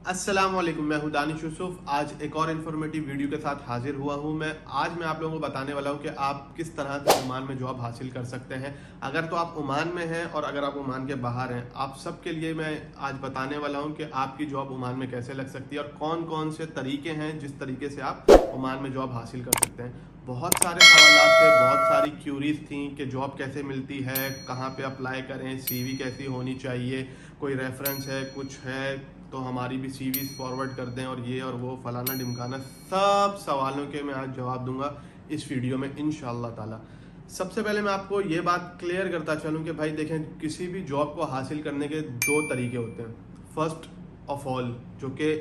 अस्सलाम वालेकुम, मैं हूं दानिश यूसुफ। आज एक और इन्फॉर्मेटिव वीडियो के साथ हाजिर हुआ हूं। आज मैं आप लोगों को बताने वाला हूं कि आप किस तरह से ओमान में जॉब हासिल कर सकते हैं। अगर तो आप ओमान में हैं और अगर आप ओमान के बाहर हैं, आप सबके लिए मैं आज बताने वाला हूं कि आपकी जॉब ओमान में कैसे लग सकती है और कौन कौन से तरीके हैं जिस तरीके से आप ओमान में जॉब हासिल कर सकते हैं। बहुत सारे सवाल थे, बहुत सारी क्यूरीज थी कि जॉब कैसे मिलती है, कहाँ पे अप्लाई करें, सीवी कैसी होनी चाहिए, कोई रेफरेंस है, कुछ है तो हमारी भी सीवीज फॉरवर्ड कर दें और ये और वो फलाना ढिमकाना। सब सवालों के मैं आज जवाब दूंगा इस वीडियो में इंशाल्लाह ताला। सबसे पहले मैं आपको ये बात क्लियर करता चलूं कि भाई देखें, किसी भी जॉब को हासिल करने के दो तरीके होते हैं। फर्स्ट ऑफ ऑल जो कि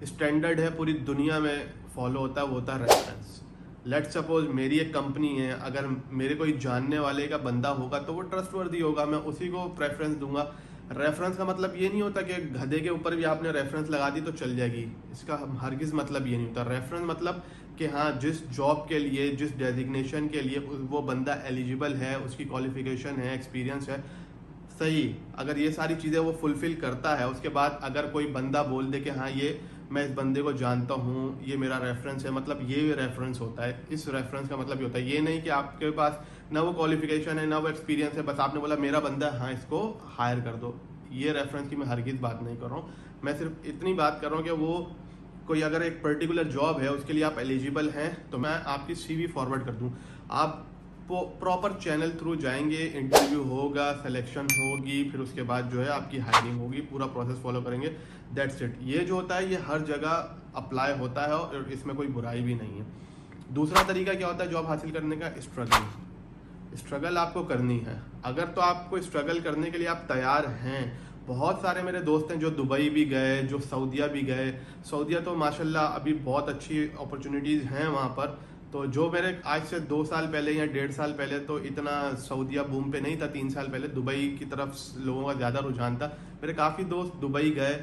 स्टैंडर्ड है, पूरी दुनिया में फॉलो होता है, वो होता है रेफरेंस। लेट सपोज मेरी एक कंपनी है, अगर मेरे कोई जानने वाले का बंदा होगा तो वो ट्रस्टवर्दी होगा, मैं उसी को प्रेफरेंस दूंगा। रेफरेंस का मतलब ये नहीं होता कि गधे के ऊपर भी आपने रेफरेंस लगा दी तो चल जाएगी, इसका हरगिज मतलब ये नहीं होता। रेफरेंस मतलब कि हाँ, जिस जॉब के लिए, जिस डेजिग्नेशन के लिए वो बंदा एलिजिबल है, उसकी क्वालिफिकेशन है, एक्सपीरियंस है, सही, अगर ये सारी चीज़ें वो फुलफिल करता है, उसके बाद अगर कोई बंदा बोल दे कि हाँ ये मैं इस बंदे को जानता हूँ, ये मेरा रेफरेंस है, मतलब ये रेफरेंस होता है। इस रेफरेंस का मतलब ये होता है, ये नहीं कि आपके पास ना वो क्वालिफिकेशन है ना वो एक्सपीरियंस है, बस आपने बोला मेरा बंदा है, हाँ इसको हायर कर दो। ये रेफरेंस की मैं हरगिज बात नहीं कर रहा हूँ। मैं सिर्फ इतनी बात कर रहा हूँ कि वो कोई अगर एक पर्टिकुलर जॉब है उसके लिए आप एलिजिबल हैं तो मैं आपकी सीवी फॉरवर्ड कर दूँ, आप प्रॉपर चैनल थ्रू जाएंगे, इंटरव्यू होगा, सिलेक्शन होगी, फिर उसके बाद जो है आपकी हायरिंग होगी, पूरा प्रोसेस फॉलो करेंगे। That's it. ये जो होता है ये हर जगह अप्लाई होता है और इसमें कोई बुराई भी नहीं है। दूसरा तरीका क्या होता है जॉब हासिल करने का? स्ट्रगल आपको करनी है। अगर तो आपको स्ट्रगल करने के लिए आप तैयार हैं, बहुत सारे मेरे दोस्त हैं जो दुबई भी गए, जो सऊदीया भी गए। सऊदीया तो माशाल्लाह अभी बहुत अच्छी अपॉर्चुनिटीज़ हैं वहाँ पर। तो जो मेरे आज से 2 साल पहले या 1.5 साल पहले तो इतना सऊदीया बूम पे नहीं था, 3 साल पहले दुबई की तरफ लोगों का ज़्यादा रुझान था। मेरे काफ़ी दोस्त दुबई गए,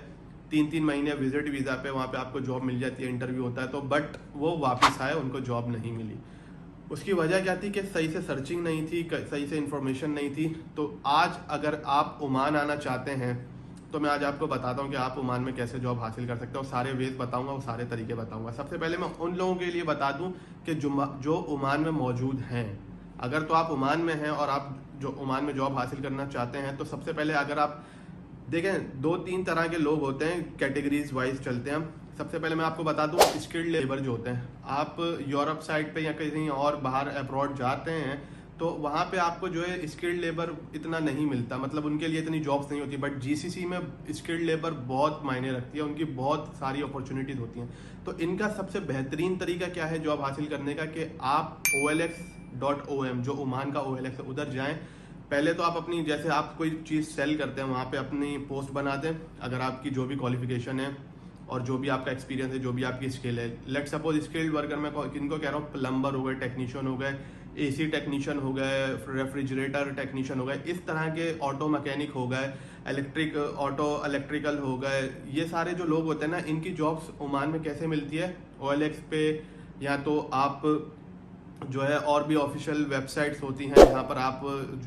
3-3 महीने विजिट वीज़ा पे, वहाँ पे आपको जॉब मिल जाती है, इंटरव्यू होता है तो, बट वो वापस आए, उनको जॉब नहीं मिली। उसकी वजह क्या थी कि सही से सर्चिंग नहीं थी, सही से इंफॉर्मेशन नहीं थी। तो आज अगर आप ओमान आना चाहते हैं तो मैं आज आपको बताता हूँ कि आप ओमान में कैसे जॉब हासिल कर सकते हो। सारे वेज बताऊंगा, वो सारे तरीके बताऊंगा। सबसे पहले मैं उन लोगों के लिए बता दूं कि जो ओमान में मौजूद हैं। अगर तो आप ओमान में हैं और आप जो ओमान में जॉब हासिल करना चाहते हैं तो सबसे पहले अगर आप देखें, 2-3 तरह के लोग होते हैं, कैटेगरीज वाइज चलते हैं हम। सबसे पहले मैं आपको बता दूं, स्किल्ड लेबर जो होते हैं, आप यूरोप साइड पे या कहीं और बाहर अब्रॉड जाते हैं तो वहाँ पे आपको जो है स्किल्ड लेबर इतना नहीं मिलता, मतलब उनके लिए इतनी जॉब्स नहीं होती। बट जीसीसी में स्किल्ड लेबर बहुत मायने रखती है, उनकी बहुत सारी अपॉर्चुनिटीज होती हैं। तो इनका सबसे बेहतरीन तरीका क्या है जॉब हासिल करने का, कि आप OLX.om, जो ओमान का OLX है, उधर जाएं। पहले तो आप अपनी, जैसे आप कोई चीज़ सेल करते हैं वहाँ पे अपनी पोस्ट बना दें, अगर आपकी जो भी क्वालिफिकेशन है और जो भी आपका एक्सपीरियंस है, जो भी आपकी स्किल है। लेट सपोज स्किल्ड वर्कर में किनको कह रहा हूँ, प्लम्बर हो गए, टेक्नीशियन हो गए, AC टेक्नीशियन हो गए, रेफ्रिजरेटर टेक्नीशियन हो गए, इस तरह के ऑटो मैकेनिक हो गए, इलेक्ट्रिकल हो गए। ये सारे जो लोग होते हैं ना, इनकी जॉब्स ओमान में कैसे मिलती है? OLX पे, या तो आप जो है और भी ऑफिशियल वेबसाइट्स होती हैं जहाँ पर आप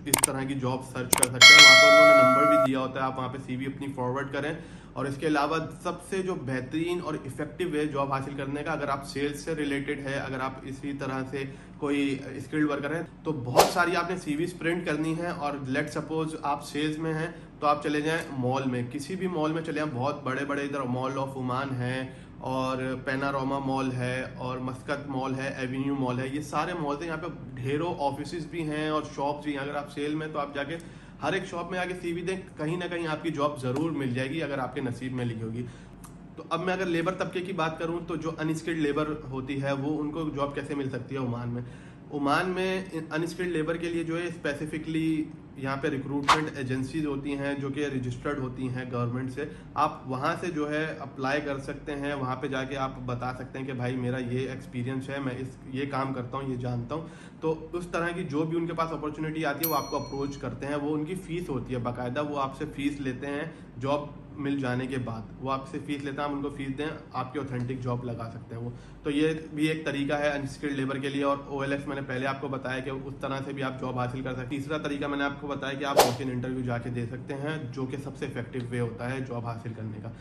इस तरह की जॉब सर्च कर सकते हैं। वहाँ पर उन्होंने नंबर भी दिया होता है, आप वहाँ पे CV अपनी फॉरवर्ड करें। और इसके अलावा सबसे जो बेहतरीन और इफेक्टिव वे जॉब हासिल करने का, अगर आप सेल्स से रिलेटेड है, अगर आप इसी तरह से कोई स्किल्ड वर्कर हैं, तो बहुत सारी आपने CVs प्रिंट करनी है। और लेट सपोज आप सेल्स में हैं तो आप चले जाएं मॉल में, किसी भी मॉल में चले जाएं। बहुत बड़े बड़े इधर मॉल ऑफ ओमान है और पैनारोमा मॉल है और मस्कत मॉल है, एवेन्यू मॉल है, ये सारे मॉल हैं। यहाँ पे ढेरों ऑफिस भी हैं और शॉप्स भी हैं। अगर आप सेल में तो आप जाके हर एक शॉप में आके CV दें, कहीं ना कहीं आपकी जॉब ज़रूर मिल जाएगी अगर आपके नसीब में लिखी होगी। तो अब मैं अगर लेबर तबके की बात करूं तो जो अनस्किल्ड लेबर होती है वो, उनको जॉब कैसे मिल सकती है ओमान में? ओमान में अनस्किल्ड लेबर के लिए जो है स्पेसिफिकली यहाँ पे रिक्रूटमेंट एजेंसीज होती हैं जो कि रजिस्टर्ड होती हैं गवर्नमेंट से। आप वहाँ से जो है अप्लाई कर सकते हैं, वहाँ पे जाके आप बता सकते हैं कि भाई मेरा ये एक्सपीरियंस है, मैं ये काम करता हूँ, ये जानता हूँ। तो उस तरह की जो भी उनके पास अपॉर्चुनिटी आती है वो आपको अप्रोच करते हैं। वो उनकी फ़ीस होती है बाकायदा, वो आपसे फ़ीस लेते हैं जॉब मिल जाने के बाद, वो आपसे फीस लेता है, हम उनको फीस दें, आपकी ऑथेंटिक जॉब लगा सकते हैं वो। तो ये भी एक तरीका है अनस्किल्ड लेबर के लिए। और OLX मैंने पहले आपको बताया कि उस तरह से भी आप जॉब हासिल कर सकते हैं। तीसरा तरीका मैंने आपको बताया कि आप वॉक इन इंटरव्यू जाके दे सकते हैं, जो कि सबसे इफेक्टिव वे होता है जॉब हासिल करने का।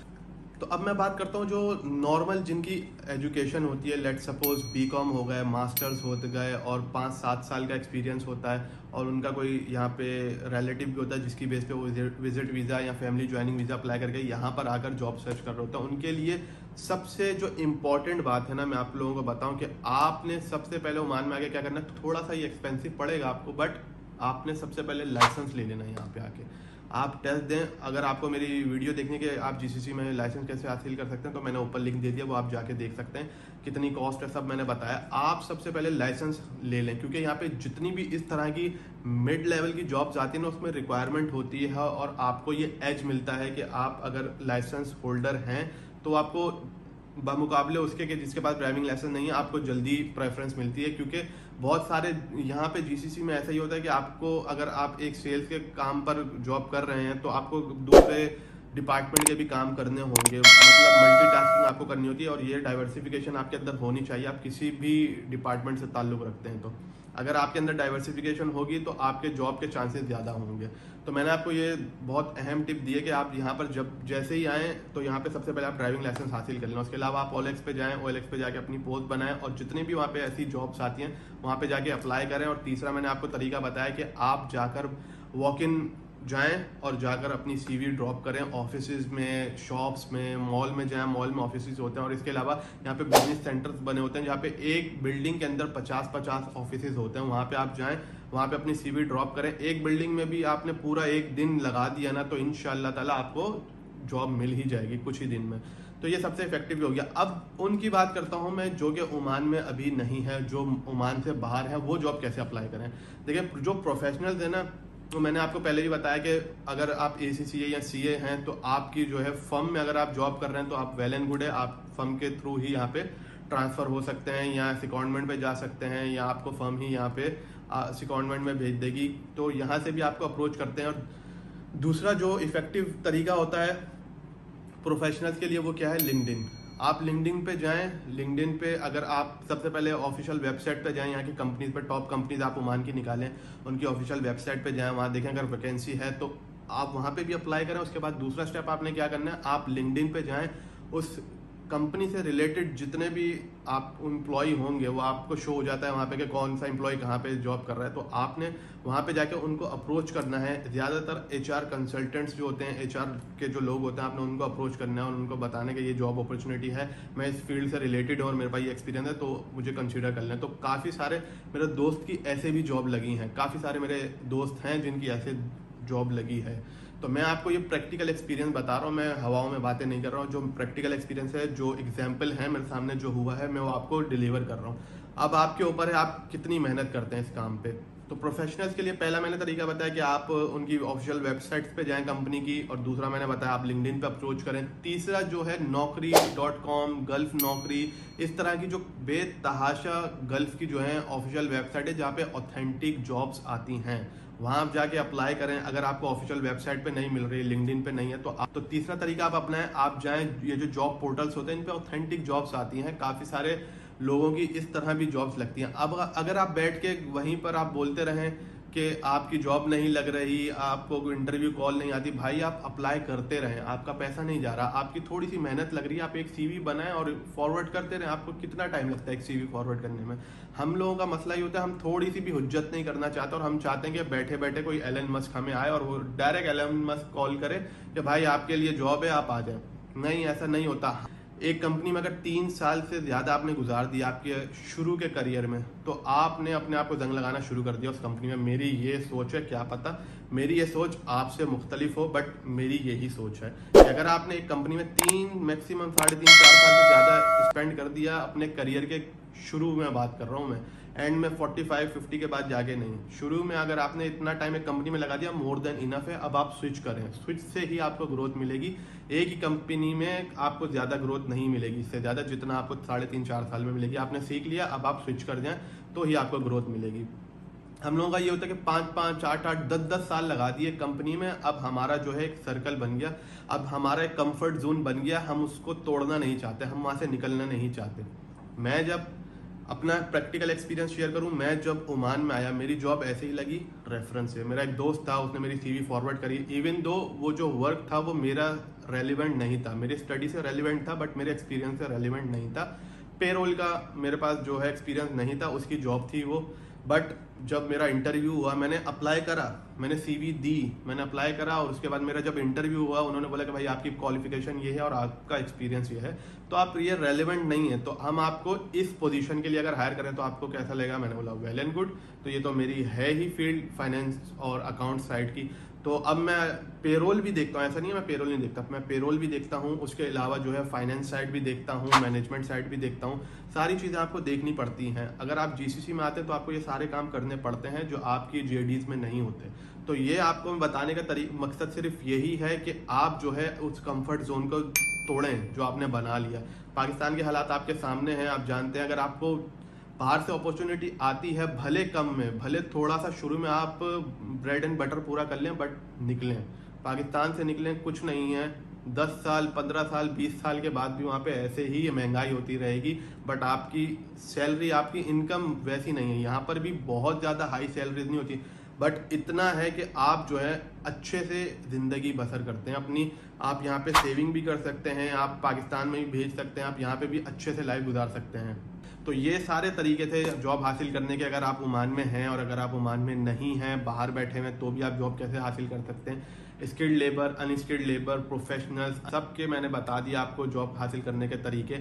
तो अब मैं बात करता हूँ जो नॉर्मल जिनकी एजुकेशन होती है, लेट सपोज बीकॉम हो गए, मास्टर्स हो गए और 5-7 साल का एक्सपीरियंस होता है और उनका कोई यहाँ पे रिलेटिव भी होता है जिसकी बेस पे वो विजिट वीज़ा या फैमिली ज्वाइनिंग वीज़ा अप्लाई करके यहाँ पर आकर जॉब सर्च कर रहे होता है। उनके लिए सबसे जो इम्पोर्टेंट बात है ना, मैं आप लोगों को बताऊँ कि आपने सबसे पहले ओमान में आके क्या करना है। थोड़ा सा ये एक्सपेंसिव पड़ेगा आपको, बट आपने सबसे पहले लाइसेंस ले लेना है। यहाँ पे आके आप टेस्ट दें। अगर आपको मेरी वीडियो देखने के आप जीसीसी में लाइसेंस कैसे हासिल कर सकते हैं तो मैंने ऊपर लिंक दे दिया, वो आप जाके देख सकते हैं। कितनी कॉस्ट है सब मैंने बताया। आप सबसे पहले लाइसेंस ले लें, क्योंकि यहाँ पे जितनी भी इस तरह की मिड लेवल की जॉब्स आती है ना, उसमें रिक्वायरमेंट होती है और आपको ये एज मिलता है कि आप अगर लाइसेंस होल्डर हैं तो आपको बमुकाबले उसके कि जिसके पास ड्राइविंग लाइसेंस नहीं है आपको जल्दी प्रेफरेंस मिलती है। क्योंकि बहुत सारे यहाँ पे जीसीसी में ऐसा ही होता है कि आपको अगर आप एक सेल्स के काम पर जॉब कर रहे हैं तो आपको दूसरे डिपार्टमेंट के भी काम करने होंगे, मतलब मल्टीटास्किंग आपको करनी होती है और ये डाइवर्सिफिकेशन आपके अंदर होनी चाहिए। आप किसी भी डिपार्टमेंट से ताल्लुक़ रखते हैं तो अगर आपके अंदर डाइवर्सिफिकेशन होगी तो आपके जॉब के चांसेस ज़्यादा होंगे। तो मैंने आपको ये बहुत अहम टिप दी है कि आप यहाँ पर जब जैसे ही आएँ तो यहाँ पे सबसे पहले आप ड्राइविंग लाइसेंस हासिल कर लें। उसके अलावा आप OLX पे जाएँ, OLX पे जाके अपनी पोस्ट बनाएं और जितनी भी वहाँ पे ऐसी जॉब्स आती हैं वहाँ पे जाके अप्लाई करें। और तीसरा मैंने आपको तरीका बताया कि आप जाकर वॉक इन जाएं और जाकर अपनी CV ड्रॉप करें ऑफिसेज में, शॉप्स में, मॉल में जाएं। मॉल में ऑफिसेज होते हैं और इसके अलावा यहाँ पे बिजनेस सेंटर्स बने होते हैं जहाँ पे एक बिल्डिंग के अंदर 50-50 ऑफिसेज होते हैं। वहाँ पे आप जाएं, वहाँ पे अपनी CV ड्रॉप करें। एक बिल्डिंग में भी आपने पूरा एक दिन लगा दिया ना तो इंशाल्लाह ताला आपको जॉब मिल ही जाएगी कुछ ही दिन में। तो ये सबसे इफेक्टिव हो गया। अब उनकी बात करता हूँ मैं जो कि ओमान में अभी नहीं है, जो ओमान से बाहर है, वो जॉब कैसे अप्लाई करें। देखिए जो प्रोफेशनल्स है ना, तो मैंने आपको पहले ही बताया कि अगर आप ACCA या CA हैं तो आपकी जो है फर्म में अगर आप जॉब कर रहे हैं तो आप वेल एंड गुड है, आप फर्म के थ्रू ही यहाँ पे ट्रांसफ़र हो सकते हैं या सिकॉन्डमेंट पे जा सकते हैं या आपको फर्म ही यहाँ पे सिकॉन्डमेंट में भेज देगी। तो यहाँ से भी आपको अप्रोच करते हैं। और दूसरा जो इफेक्टिव तरीका होता है प्रोफेशनल्स के लिए वो क्या है, लिंक्डइन। आप लिंक्डइन पे जाएं। लिंक्डइन पे अगर आप सबसे पहले ऑफिशियल वेबसाइट पे जाएं, यहाँ की कंपनीज पे टॉप कंपनीज आप ओमान की निकालें, उनकी ऑफिशियल वेबसाइट पे जाएं, वहाँ देखें अगर वैकेंसी है तो आप वहाँ पे भी अप्लाई करें। उसके बाद दूसरा स्टेप आपने क्या करना है, आप लिंक्डइन पे जाएं, उस कंपनी से रिलेटेड जितने भी आप एम्प्लॉय होंगे वो आपको शो हो जाता है वहाँ पे कि कौन सा एम्प्लॉय कहाँ पे जॉब कर रहा है। तो आपने वहाँ पे जाके उनको अप्रोच करना है। ज़्यादातर HR कंसल्टेंट्स जो होते हैं, HR के जो लोग होते हैं, आपने उनको अप्रोच करना है और उनको बताना कि ये जॉब अपॉर्चुनिटी है, मैं इस फील्ड से रिलेटेड हूँ और मेरे पास ये एक्सपीरियंस है तो मुझे कंसिडर कर लें। तो काफ़ी सारे मेरे दोस्त की ऐसे भी जॉब लगी हैं, काफ़ी सारे मेरे दोस्त हैं जिनकी ऐसे जॉब लगी है। तो मैं आपको ये प्रैक्टिकल एक्सपीरियंस बता रहा हूँ, मैं हवाओं में बातें नहीं कर रहा हूँ। जो प्रैक्टिकल एक्सपीरियंस है, जो एग्जाम्पल है मेरे सामने जो हुआ है, मैं वो आपको डिलीवर कर रहा हूँ। अब आपके ऊपर है आप कितनी मेहनत करते हैं इस काम पे। तो प्रोफेशनल्स के लिए पहला मैंने तरीका बताया कि आप उनकी ऑफिशियल वेबसाइट्स पे जाएं कंपनी की, और दूसरा मैंने बताया आप लिंक्डइन पे अप्रोच करें। तीसरा जो है naukri.com, गल्फ नौकरी, इस तरह की जो बेतहाशा गल्फ की जो है ऑफिशियल वेबसाइट है जहाँ पे ऑथेंटिक जॉब्स आती हैं, वहाँ आप जाके अप्लाई करें। अगर आपको ऑफिशियल वेबसाइट पे नहीं मिल रही, लिंक्डइन पे नहीं है तो तीसरा तरीका आप अपनाएं, आप जाएं, ये जो जॉब पोर्टल्स होते हैं इन पे ऑथेंटिक जॉब्स आती हैं। काफ़ी सारे लोगों की इस तरह भी जॉब्स लगती हैं। अब अगर आप बैठ के वहीं पर आप बोलते रहें कि आपकी जॉब नहीं लग रही, आपको इंटरव्यू कॉल नहीं आती, भाई आप अप्लाई करते रहें, आपका पैसा नहीं जा रहा, आपकी थोड़ी सी मेहनत लग रही है, आप एक CV बनाएं और फॉरवर्ड करते रहें। आपको कितना टाइम लगता है एक CV फॉरवर्ड करने में। हम लोगों का मसला ये होता है हम थोड़ी सी भी हुज्जत नहीं करना चाहते और हम चाहते हैं कि बैठे बैठे कोई एलन मस्क हमें आए और वो डायरेक्ट एलन मस्क कॉल करे कि भाई आपके लिए जॉब है आप आ जाए। नहीं, ऐसा नहीं होता। एक कंपनी में अगर 3 साल से ज़्यादा आपने गुजार दिया आपके शुरू के करियर में, तो आपने अपने आप को जंग लगाना शुरू कर दिया उस कंपनी में। मेरी ये सोच है, क्या पता मेरी ये सोच आपसे मुख्तलिफ हो, बट मेरी यही सोच है कि अगर आपने एक कंपनी में 3 मैक्सिमम 3.5-4 साल से ज़्यादा स्पेंड कर दिया अपने करियर के शुरू में, बात कर रहा हूँ मैं, एंड में 45-50 के बाद जाके नहीं, शुरू में अगर आपने इतना टाइम एक कंपनी में लगा दिया, मोर देन इनफ है। अब आप स्विच करें, स्विच से ही आपको ग्रोथ मिलेगी। एक ही कंपनी में आपको ज़्यादा ग्रोथ नहीं मिलेगी, इससे ज़्यादा जितना आपको 3.5-4 साल में मिलेगी। आपने सीख लिया, अब आप स्विच कर जाएं तो ही आपको ग्रोथ मिलेगी। हम लोगों का ये होता है कि 5-5, 8-8, 10-10 साल लगा दिए कंपनी में, अब हमारा जो है एक सर्कल बन गया, अब हमारा एक कंफर्ट जोन बन गया, हम उसको तोड़ना नहीं चाहते, हम वहाँ से निकलना नहीं चाहते। मैं जब अपना प्रैक्टिकल एक्सपीरियंस शेयर करूं, मैं जब ओमान में आया मेरी जॉब ऐसे ही लगी रेफरेंस से। मेरा एक दोस्त था, उसने मेरी सीवी फॉरवर्ड करी, इवन दो वो जो वर्क था वो मेरा रेलिवेंट नहीं था, मेरी स्टडी से रेलिवेंट था बट मेरे एक्सपीरियंस से रेलिवेंट नहीं था। पेरोल का मेरे पास जो है एक्सपीरियंस नहीं था, उसकी जॉब थी वो। बट जब मेरा इंटरव्यू हुआ, मैंने अप्लाई करा, मैंने सीवी दी, मैंने अप्लाई करा और उसके बाद मेरा जब इंटरव्यू हुआ उन्होंने बोला कि भाई आपकी क्वालिफिकेशन ये है और आपका एक्सपीरियंस ये है, तो आप ये रेलेवेंट नहीं है, तो हम आपको इस पोजीशन के लिए अगर हायर करें तो आपको कैसा लगेगा। मैंने बोला वेल एंड गुड, तो ये तो मेरी है ही फील्ड फाइनेंस और अकाउंट साइड की। तो अब मैं पेरोल भी देखता हूँ, ऐसा नहीं है मैं पेरोल नहीं देखता, मैं पेरोल भी देखता हूँ, उसके अलावा जो है फाइनेंस साइड भी देखता हूँ, मैनेजमेंट साइड भी देखता हूँ। सारी चीज़ें आपको देखनी पड़ती हैं। अगर आप जीसीसी में आते हैं तो आपको ये सारे काम करने पड़ते हैं जो आपकी जेडीज में नहीं होते। तो ये आपको बताने का मकसद सिर्फ यही है कि आप जो है उस कंफर्ट जोन को तोड़ें जो आपने बना लिया। पाकिस्तान के हालात आपके सामने हैं, आप जानते हैं। अगर आपको बाहर से अपॉर्चुनिटी आती है, भले कम में, भले थोड़ा सा शुरू में आप ब्रेड एंड बटर पूरा कर लें, बट निकलें, पाकिस्तान से निकलें, कुछ नहीं है। 10 साल 15 साल 20 साल के बाद भी वहाँ पे ऐसे ही महंगाई होती रहेगी, बट आपकी सैलरी, आपकी इनकम वैसी नहीं है। यहाँ पर भी बहुत ज़्यादा हाई सैलरीज नहीं होती, बट इतना है कि आप जो है अच्छे से ज़िंदगी बसर करते हैं अपनी। आप यहाँ पे सेविंग भी कर सकते हैं, आप पाकिस्तान में भी भेज सकते हैं, आप यहाँ पे भी अच्छे से लाइफ गुजार सकते हैं। तो ये सारे तरीके थे जॉब हासिल करने के। अगर आप ओमान में हैं और अगर आप ओमान में नहीं हैं, बाहर बैठे हुए, तो भी आप जॉब कैसे हासिल कर सकते हैं। Skilled labour, unskilled labour, professionals, सबके मैंने बता दिया आपको जॉब हासिल करने के तरीके।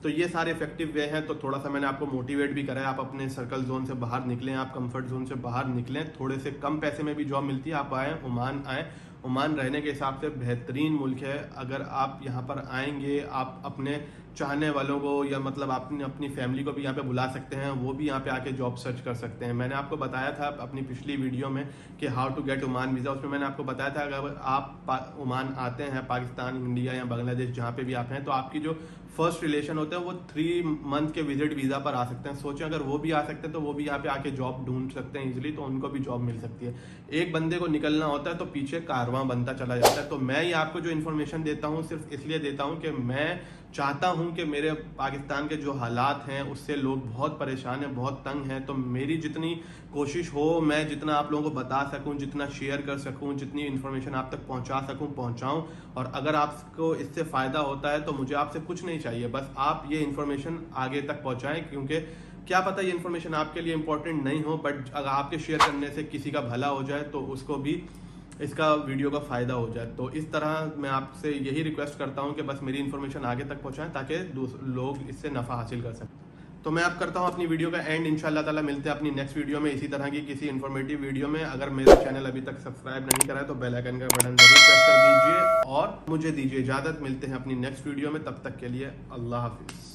तो ये सारे इफेक्टिव वे हैं। तो थोड़ा सा मैंने आपको मोटिवेट भी करा है, आप अपने सर्कल जोन से बाहर निकलें, आप कंफर्ट जोन से बाहर निकलें। थोड़े से कम पैसे में भी जॉब मिलती है, आप आएँ, ओमान आएँ। ओमान रहने के हिसाब से बेहतरीन मुल्क है। अगर आप यहाँ पर आएंगे, आप अपने चाहने वालों को या मतलब आपने अपनी फैमिली को भी यहाँ पे बुला सकते हैं, वो भी यहाँ पे आके जॉब सर्च कर सकते हैं। मैंने आपको बताया था अपनी पिछली वीडियो में कि how to get Oman visa, उसमें मैंने आपको बताया था अगर आप ओमान आते हैं, पाकिस्तान, इंडिया या बांग्लादेश जहाँ पे भी आप हैं, तो आपकी जो फर्स्ट रिलेशन होता है वो 3 मंथ के विजिट वीज़ा पर आ सकते हैं। सोचें अगर वो भी आ सकते हैं तो वो भी यहाँ पे आके जॉब ढूंढ सकते हैं इजीली, तो उनको भी जॉब मिल सकती है। एक बंदे को निकलना होता है तो पीछे कारवां बनता चला जाता है। तो मैं ये आपको जो इन्फॉर्मेशन देता हूँ सिर्फ इसलिए देता हूँ कि मैं चाहता हूं कि मेरे पाकिस्तान के जो हालात हैं उससे लोग बहुत परेशान हैं, बहुत तंग हैं। तो मेरी जितनी कोशिश हो, मैं जितना आप लोगों को बता सकूं, जितना शेयर कर सकूं, जितनी इन्फॉर्मेशन आप तक पहुंचा सकूं, पहुंचाऊं। और अगर आपको इससे फ़ायदा होता है तो मुझे आपसे कुछ नहीं चाहिए, बस आप ये इन्फॉर्मेशन आगे तक पहुंचाएं। क्योंकि क्या पता ये इन्फॉर्मेशन आपके लिए इंपॉर्टेंट नहीं हो, बट अगर आपके शेयर करने से किसी का भला हो जाए तो उसको भी इसका वीडियो का फ़ायदा हो जाए। तो इस तरह मैं आपसे यही रिक्वेस्ट करता हूं कि बस मेरी इन्फॉर्मेशन आगे तक पहुंचाएं ताकि लोग इससे नफ़ा हासिल कर सकें। तो मैं अब करता हूं अपनी वीडियो का एंड। इंशाल्लाह ताला मिलते हैं अपनी नेक्स्ट वीडियो में इसी तरह की किसी इन्फॉर्मेटिव वीडियो में। अगर मेरा चैनल अभी तक सब्सक्राइब नहीं करा है तो बेल आइकन का बटन जरूर प्रेस कर दीजिए और मुझे दीजिए इजाज़त। मिलते हैं अपनी नेक्स्ट वीडियो में, तब तक के लिए अल्लाह हाफिज़।